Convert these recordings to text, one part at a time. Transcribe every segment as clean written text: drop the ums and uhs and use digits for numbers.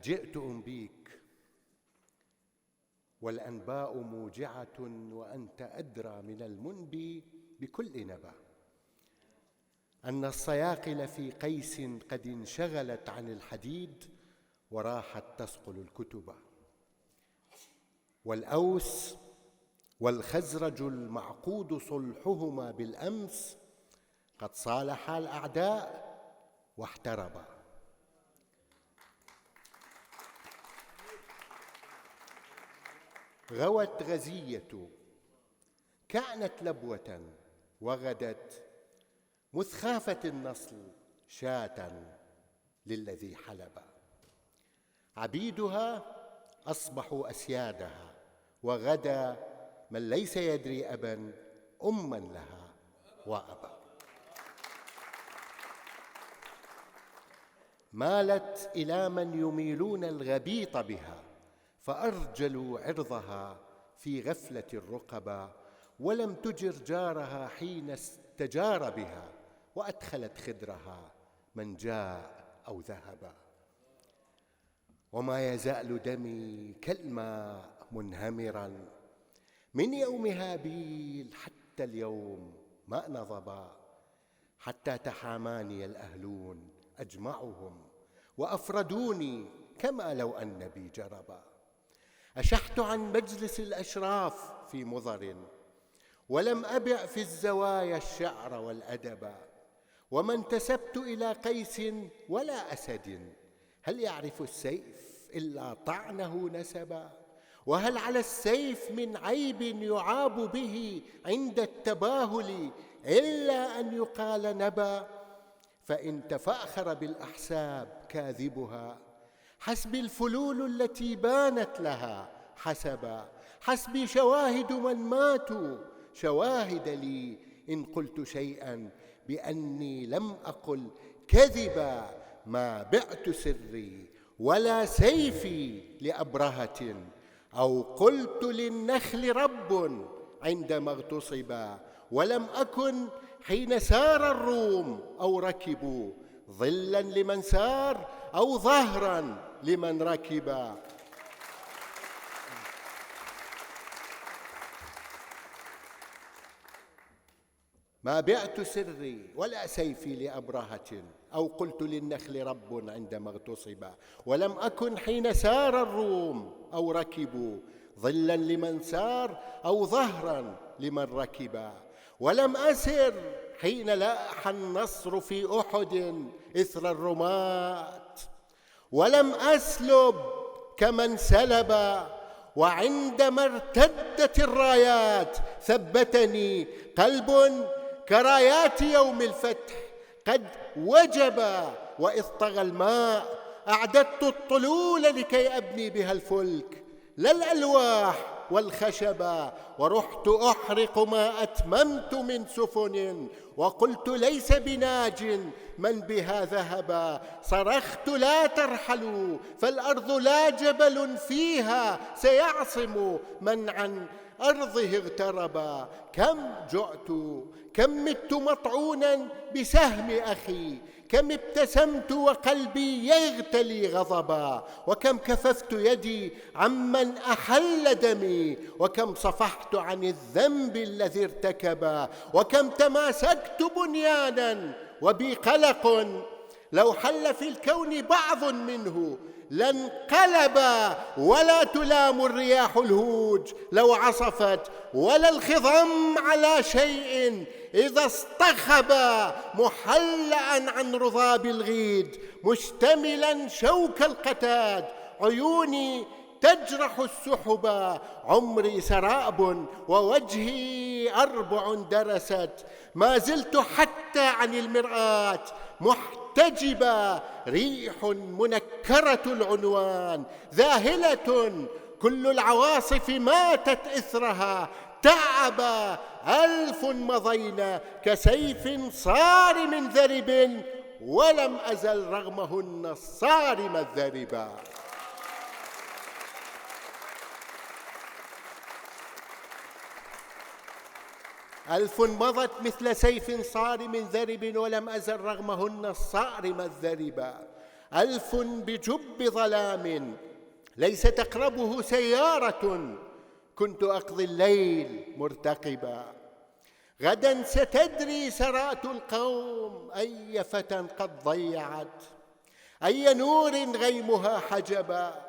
جئت أنبيك والأنباء موجعة وأنت أدرى من المنبي بكل نبأ أن الصياقل في قيس قد انشغلت عن الحديد وراحت تصقل الكتب، والأوس والخزرج المعقود صلحهما بالأمس قد صالحا الأعداء واحتربا. غوت غزية كانت لبوة وغدت مثخافة النصل شاة للذي حلب. عبيدها أصبحوا أسيادها، وغدا من ليس يدري أبا أما لها وأبا. مالت إلى من يميلون الغبيط بها فأرجلوا عرضها في غفلة الرقبة، ولم تجر جارها حين استجار بها، وأدخلت خدرها من جاء أو ذهب. وما يزال دمي كالماء منهمرا من يوم هابيل حتى اليوم ما نضبا، حتى تحاماني الأهلون أجمعهم وأفردوني كما لو أن بي جربا. أشحت عن مجلس الأشراف في مضر، ولم أبع في الزوايا الشعر والأدب، وما انتسبت إلى قيس ولا أسد، هل يعرف السيف إلا طعنه نسبا؟ وهل على السيف من عيب يعاب به عند التباهل إلا أن يقال نبا؟ فإن تفاخر بالأحساب كاذبها حسبي الفلول التي بانت لها حسبا. حسبي شواهد من ماتوا شواهد لي إن قلت شيئا بأني لم أقل كذبا. ما بعت سري ولا سيفي لأبرهة، أو قلت للنخل رب عندما اغتصبا، ولم أكن حين سار الروم أو ركبوا ظلا لمن سار أو ظهرا لمن ركبا. ما بعت سري ولا سيفي لأبرهة، أو قلت للنخل رب عندما اغتصبا، ولم أكن حين سار الروم أو ركبوا ظلا لمن سار أو ظهرا لمن ركبا. ولم أسر حين لاح النصر في أحد إثر الرماة، ولم أسلب كمن سلب، وعندما ارتدت الرايات ثبتني قلب كرايات يوم الفتح قد وجب. وإذ طغى الماء أعددت الطلول لكي أبني بها الفلك لا الألواح والخشبا، ورحت أحرق ما أتممت من سفن، وقلت ليس بناج من بها ذهبا. صرخت لا ترحلوا فالأرض لا جبل فيها سيعصم من عن أرضه اغتربا. كم جعت كم مت مطعونا بسهم أخي، كم ابتسمت وقلبي يغتلي غضبا، وكم كففت يدي عمن أحل دمي، وكم صفحت عن الذنب الذي ارتكبا، وكم تماسكت بنيانا وبي قلق لو حل في الكون بعض منه لانقلب، ولا تلام الرياح الهوج لو عصفت، ولا الخضم على شيء إذا اصطخب، محلأ عن رضاب الغيد مشتملا شوك القتاد. عيوني تجرح السحبا، عمري سراب ووجهي أربع درست، ما زلت حتى عن المرآة محتجبا. ريح منكرة العنوان ذاهلة كل العواصف ماتت إثرها، تعبا ألف مضينا كسيف صارم ذرب، ولم أزل رغمهن الصارم الذربا. ألف مضت مثل سيف صارم ذرب، ولم أزل رغمهن الصارم الذربا. ألف بجب ظلام ليس تقربه سيارة، كنت أقضي الليل مرتقبا. غدا ستدري سرات القوم أي فتى قد ضيعت، أي نور غيمها حجبا.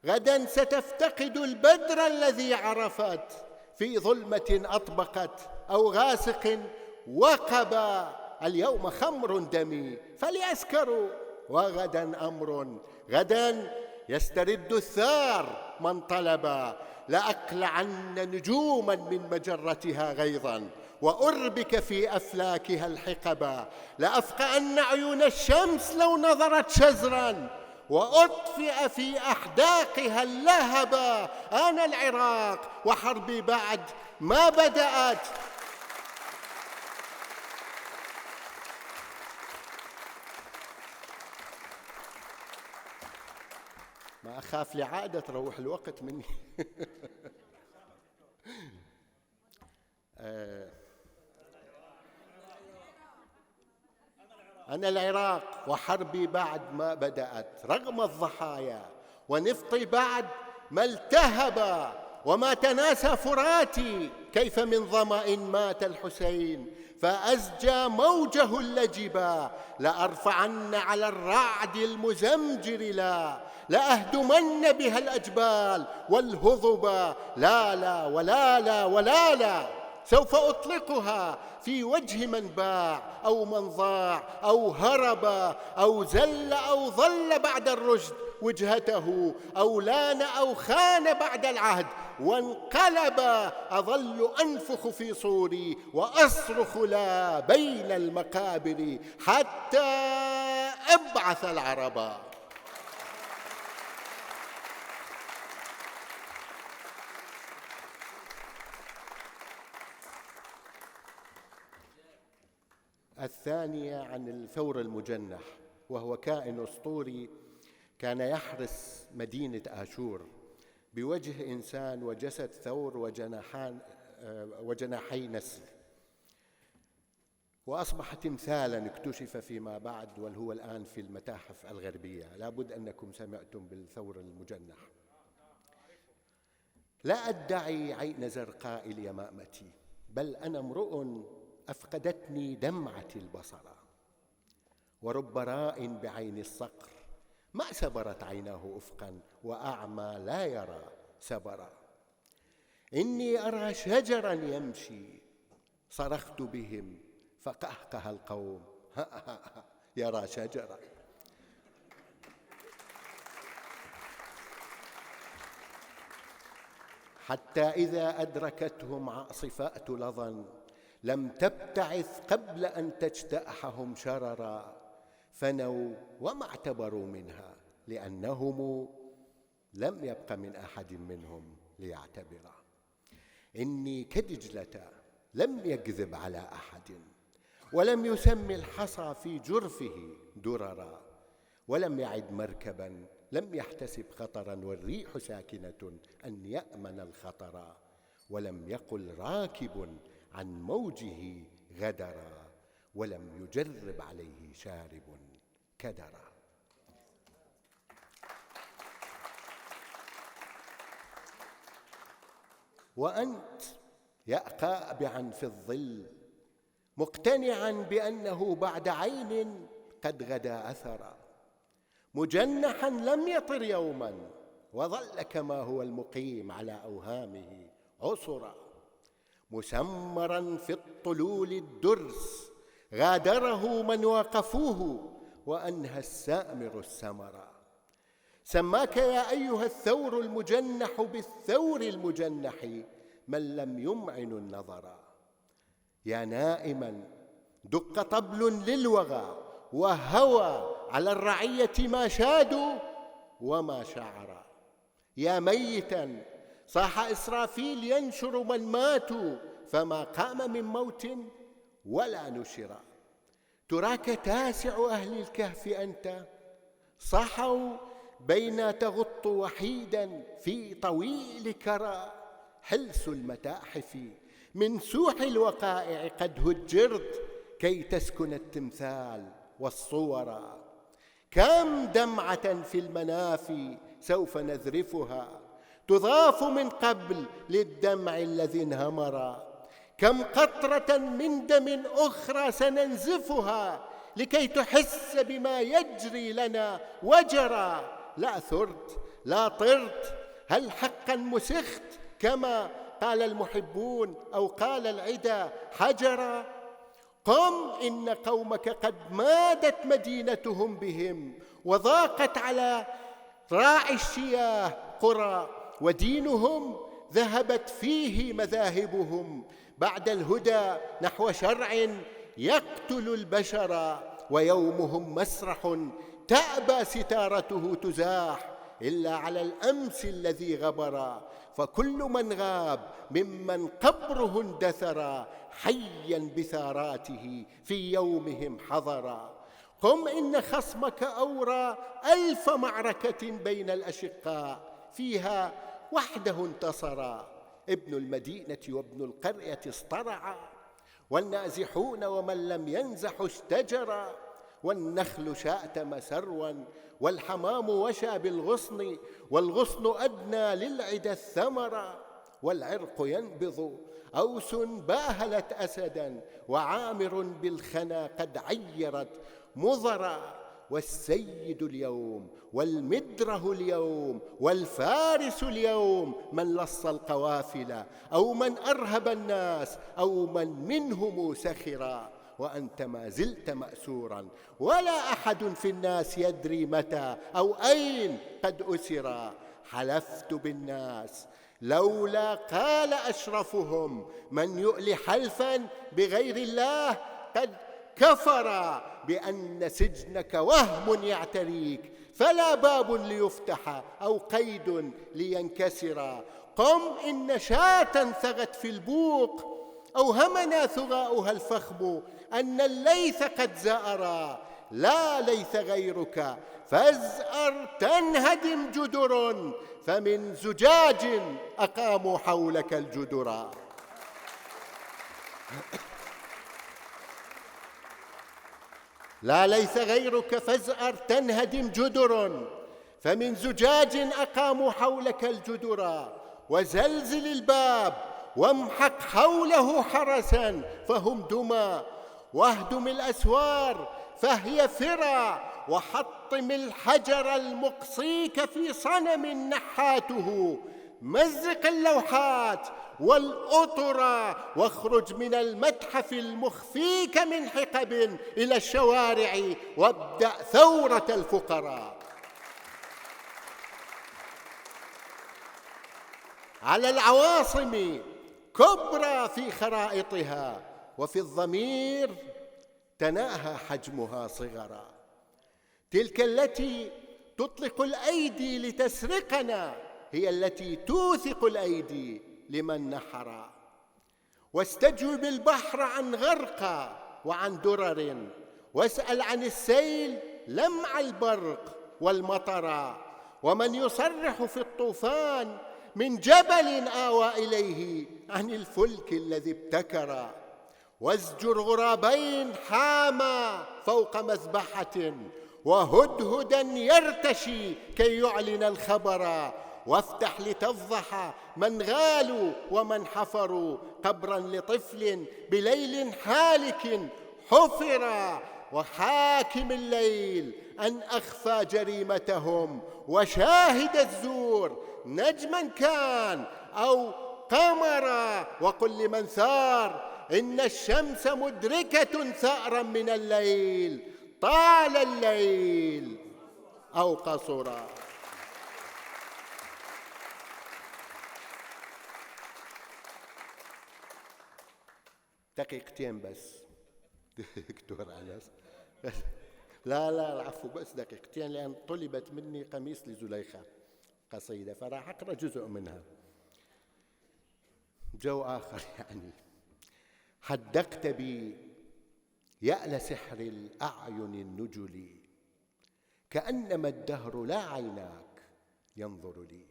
غدا ستفتقد البدر الذي عرفت، في ظلمة أطبقت أو غاسق وقبا. اليوم خمر دمي فليسكروا، وغدا أمر. غدا يسترد الثار من طلبا، لأقلعن نجوما من مجرتها غيظا، وأربك في أفلاكها الحقبا. لأفقأن عيون الشمس لو نظرت شزرا، وأطفئ في أحداقها اللهبا. أنا العراق وحربي بعد ما بدأت. ما أخاف لعادة تروح الوقت مني. أنا العراق وحربي بعد ما بدأت، رغم الضحايا ونفطي بعد ما التهب. وما تناسى فراتي كيف من ظمأ مات الحسين، فأزجى موجه اللجبا. لأرفعن على الرعد المزمجر، لأهدمن بها الأجبال والهضبا. لا لا ولا لا ولا لا، سوف أطلقها في وجه من باع أو من ضاع أو هرب أو زل أو ضل بعد الرشد وجهته، أو لان أو خان بعد العهد وانقلب. أظل أنفخ في صوري وأصرخ لا بين المقابر، حتى أبعث العرب. الثانية عن الثور المجنح، وهو كائن أسطوري كان يحرس مدينة آشور بوجه إنسان وجسد ثور وجناحي نسر، وأصبح تمثالا اكتشف فيما بعد، وهو الآن في المتاحف الغربية. لابد أنكم سمعتم بالثور المجنح. لا أدعي عين زرقاء اليمامة، بل أنا امرؤ أفقدتني دمعة البصر، ورب راء بعين الصقر ما سبرت عيناه أفقا، وأعمى لا يرى سبرا. إني أرى شجرا يمشي، صرخت بهم فقهقه القوم يرى شجرا. حتى إذا أدركتهم عاصفات لظى، لم تبتعث قبل أن تجتاحهم شررا. فنوا وما اعتبروا منها، لأنهم لم يبق من أحد منهم ليعتبرا. إني كدجلة لم يكذب على أحد، ولم يسم الحصى في جرفه دررا. ولم يعد مركبا لم يحتسب خطرا، والريح ساكنة أن يأمن الخطرا. ولم يقل راكب عن موجه غدرا، ولم يجرب عليه شارب كدرا. وأنت يا قابعا في الظل، مقتنعا بأنه بعد عين قد غدا أثرا، مجنحا لم يطر يوما، وظل كما هو المقيم على أوهامه عصرا. مسمرا في الطلول الدرس، غادره من واقفوه، وأنهى السامر السمرا. سماك يا أيها الثور المجنح بالثور المجنح، من لم يمعن النظرا. يا نائما دق طبل للوغى، وهوى على الرعية ما شادوا وما شعرا. يا ميتا صاح إسرافيل ينشر من ماتوا، فما قام من موت ولا نشرا. تراك تاسع أهل الكهف أنت، صحوا بين تغط وحيدا في طويل كرى. حلس المتاحف من سوح الوقائع قد هجرت، كي تسكن التمثال والصورا. كم دمعة في المنافي سوف نذرفها تضاف من قبل للدمع الذي انهمر. كم قطرة من دم أخرى سننزفها لكي تحس بما يجري لنا وجرى. لا ثرت لا طرت، هل حقا مسخت كما قال المحبون أو قال العدا حجرا؟ قم إن قومك قد مادت مدينتهم بهم، وضاقت على راعي الشياه قرى، ودينهم ذهبت فيه مذاهبهم بعد الهدى نحو شرع يقتل البشر. ويومهم مسرح تأبى ستارته تزاح إلا على الأمس الذي غبر. فكل من غاب ممن قبره اندثر حيا بثاراته في يومهم حضرا. قم إن خصمك أورى 1000 معركة بين الأشقاء فيها وحده انتصرا. ابن المدينة وابن القرية اصطرعا، والنازحون ومن لم ينزح اشتجرا. والنخل شاتم سروا والحمام وشى بالغصن، والغصن أدنى للعدا الثمرا. والعرق ينبض أوس باهلت أسدا، وعامر بالخنا قد عيرت مضرا. والسيد اليوم والمدره اليوم والفارس اليوم من لص القوافل، أو من أرهب الناس، أو من منهم سخرا. وأنت ما زلت مأسورا، ولا أحد في الناس يدري متى أو أين قد أسرا. حلفت بالناس لولا قال أشرفهم من يؤلي حلفا بغير الله قد كفر، بأن سجنك وهم يعتريك فلا باب ليفتح أو قيد لينكسر. قم إن شاة ثغت في البوق، أوهمنا ثغاؤها الفخم أن الليث قد زأرا. لا ليث غيرك فازأر تنهدم جدر، فمن زجاج أقاموا حولك الجدرا. لا ليث غيرك فازأر تنهدم جدر، فمن زجاج أقاموا حولك الجدرا. وزلزل الباب وامحق حوله حرسا فهم دما، واهدم الأسوار فهي فرا. وحطم الحجر المقصيك في صنم نحاته، مزق اللوحات والأطرا، واخرج من المتحف المخفيك من حقب إلى الشوارع، وابدأ ثورة الفقراء. على العواصم كبرى في خرائطها، وفي الضمير تناهى حجمها صغرا. تلك التي تطلق الأيدي لتسرقنا هي التي توثق الأيدي لمن نحر. واستجوب البحر عن غرق وعن درر، واسأل عن السيل لمع البرق والمطر. ومن يصرح في الطوفان من جبل آوى إليه عن الفلك الذي ابتكر. وازجر غرابين حاما فوق مذبحة، وهدهدا يرتشي كي يعلن الخبر. وافتح لتفضح من غالوا ومن حفروا قبرا لطفل بليل حالك حفرا. وحاكم الليل أن أخفى جريمتهم، وشاهد الزور نجما كان أو قمرا. وقل لمن ثار إن الشمس مدركة ثأرا من الليل، طال الليل أو قصرا. دقيقتين بس دكتور أنس. لا العفو، بس دقيقتين، لأن طلبت مني قميص لزليخة قصيدة فراح أقرأ جزء منها. جو آخر يعني. حدقت بي يأل سحر الأعين النجل، كأنما الدهر لا عيناك ينظر لي.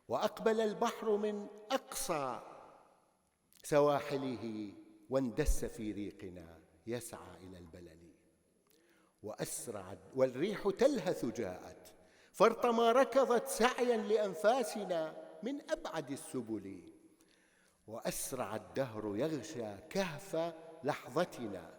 وأقبل البحر من أقصى سواحله، واندس في ريقنا يسعى إلى البلل. وأسرعت والريح تلهث جاءت، فرطما ركضت سعيا لأنفاسنا من أبعد السبل. وأسرع الدهر يغشى كهف لحظتنا،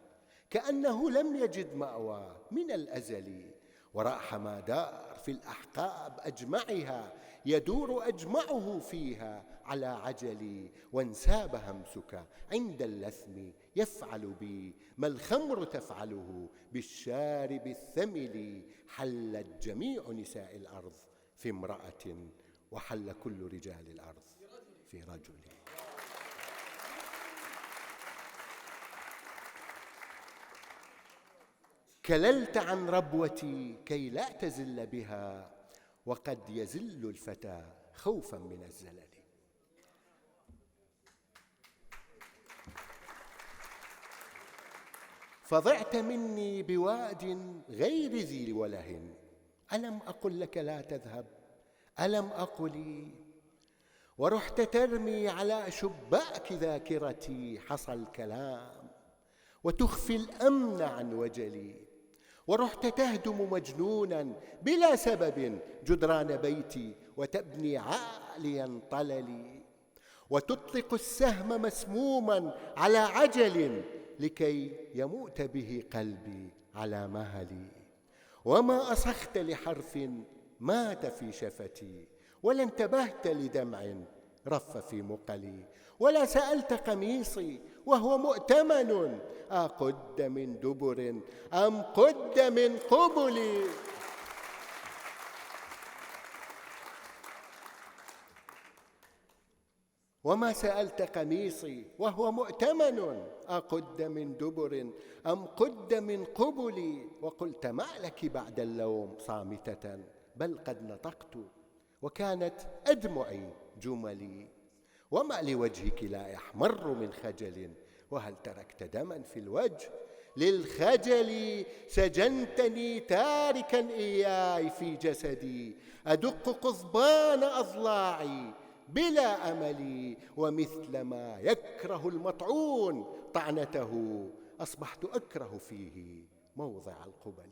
كأنه لم يجد مأوى من الأزل. وراح ما دار في الأحقاب أجمعها، يدور أجمعه فيها على عجل. وانساب همسك عند اللثم يفعل بي ما الخمر تفعله بالشارب الثمل. حلت جميع نساء الأرض في امرأة، وحل كل رجال الأرض في رجل. كللت عن ربوتي كي لا تزل بها، وقد يزل الفتى خوفا من الزلل. فضعت مني بواد غير ذي وله، ألم أقل لك لا تذهب؟ ألم أقل؟ ورحت ترمي على شباك ذاكرتي حصى الكلام، وتخفي الأمن عن وجلي. ورحت تهدم مجنونا بلا سبب جدران بيتي، وتبني عاليا طللي. وتطلق السهم مسموما على عجل، لكي يموت به قلبي على مهلي. وما أصخت لحرف مات في شفتي، ولا انتبهت لدمع رف في مقلي. ولا سألت قميصي وهو مؤتمن، أقد من دبر أم قد من قبل. وما سألت قميصي وهو مؤتمن، أقد من دبر أم قد من قبل. وقلت ما لك بعد اللوم صامتة، بل قد نطقت وكانت أدمعي جملي. وما لوجهك لا يحمر من خجل، وهل تركت دما في الوجه؟ للخجل سجنتني تاركا إياي في جسدي، أدق قضبان أضلاعي بلا أمل. ومثل ما يكره المطعون طعنته، أصبحت أكره فيه موضع القبل.